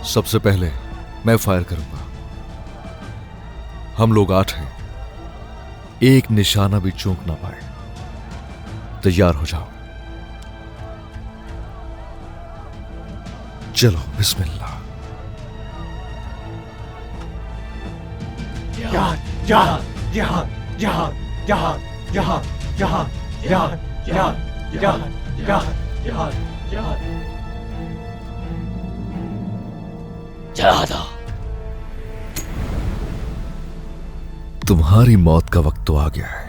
सबसे पहले मैं फायर करूंगा। हम लोग 8 हैं, एक निशाना भी चूक ना पाए। तैयार हो जाओ। चलो बिस्मिल्लाह। जहां जहां जहां जहां जहां जहां जहां जहां जहां जहां जहां जहां चला दो। तुम्हारी मौत का वक्त तो आ गया है।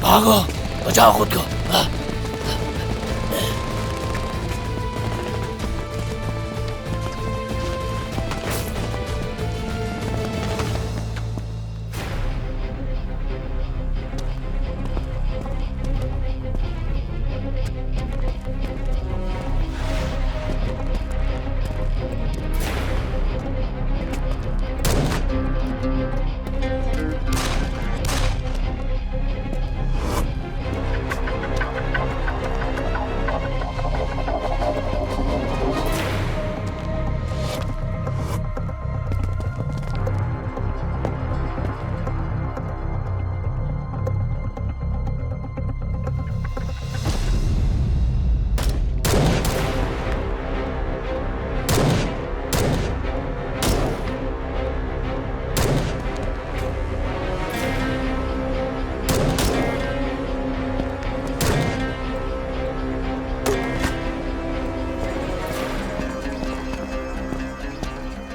भागो, बचाओ खुद को। हाँ।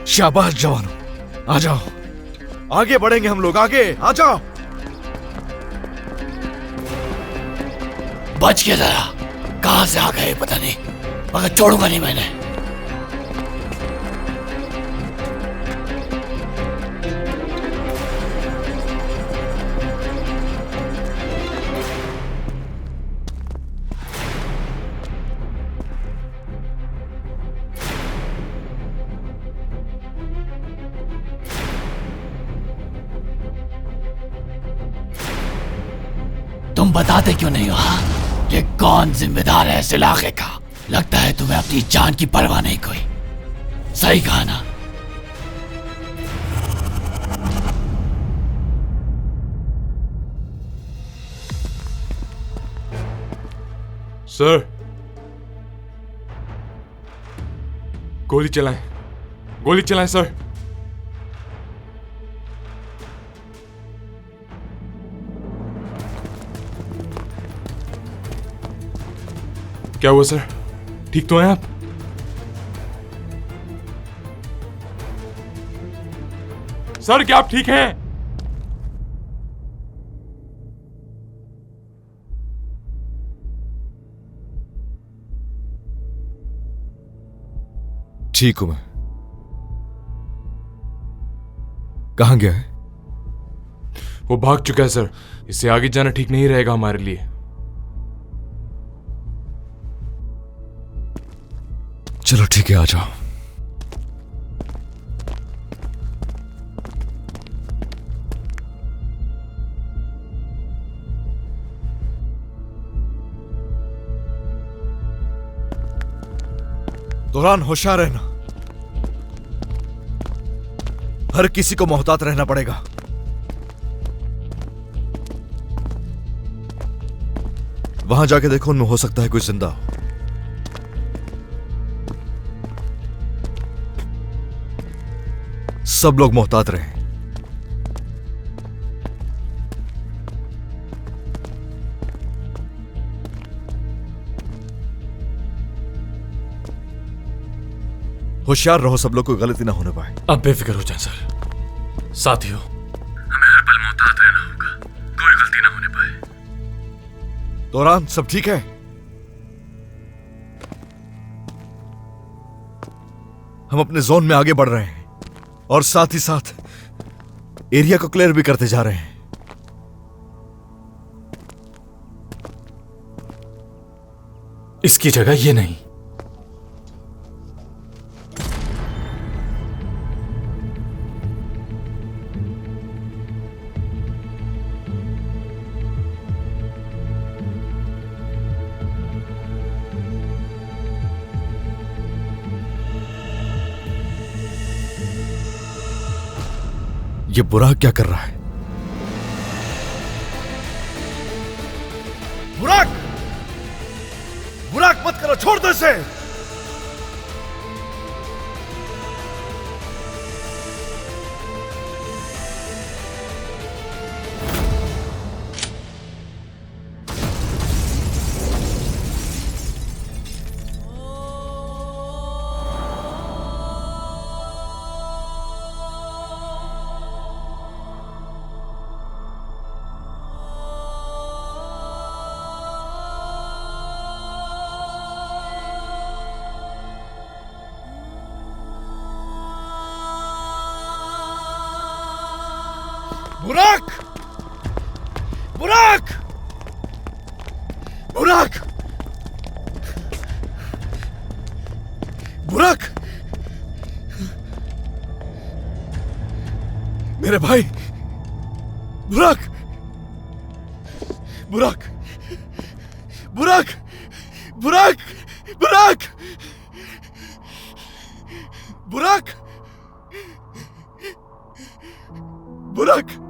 शाबाश जवानों, आ जाओ। आगे बढ़ेंगे हम लोग, आगे आ जाओ। बच के जरा, कहां से आ गए पता नहीं, मगर छोड़ूंगा नहीं मैंने। तुम बताते क्यों नहीं हो? हाँ, ये कौन जिम्मेदार है इस इलाके का? लगता है तुम्हें अपनी जान की परवाह नहीं कोई। सही कहा ना? सर, गोली चलाएं, गोली चलाएं सर। क्या हुआ सर? ठीक तो हैं आप? सर क्या आप ठीक हैं? ठीक हूं मैं। कहां गया है? वो भाग चुका है सर। इससे आगे जाना ठीक नहीं रहेगा हमारे लिए। चलो ठीक है, आ जाओ। दौरान होशियार रहना, हर किसी को मोहतात रहना पड़ेगा। वहां जाके देखो, उनमें हो सकता है कोई जिंदा हो। सब लोग मोहतात रहें। होशियार रहो, सब लोग कोई गलती ना होने पाए। अब बेफिक्र हो जाए सर। साथियों, हमें हर पल मोहतात रहना होगा, कोई गलती ना होने पाए। दौरान सब ठीक है? हम अपने जोन में आगे बढ़ रहे हैं और साथ ही साथ एरिया को क्लियर भी करते जा रहे हैं। इसकी जगह ये नहीं। ये बुराक क्या कर रहा है? बुराक! बुराक मत करो, छोड़ दो इसे! बुराक! बुराक! बुराक! बुराक! मेरे भाई! बुराक! बुराक! बुराक! बुराक! बुराक! बुराक! बुराक!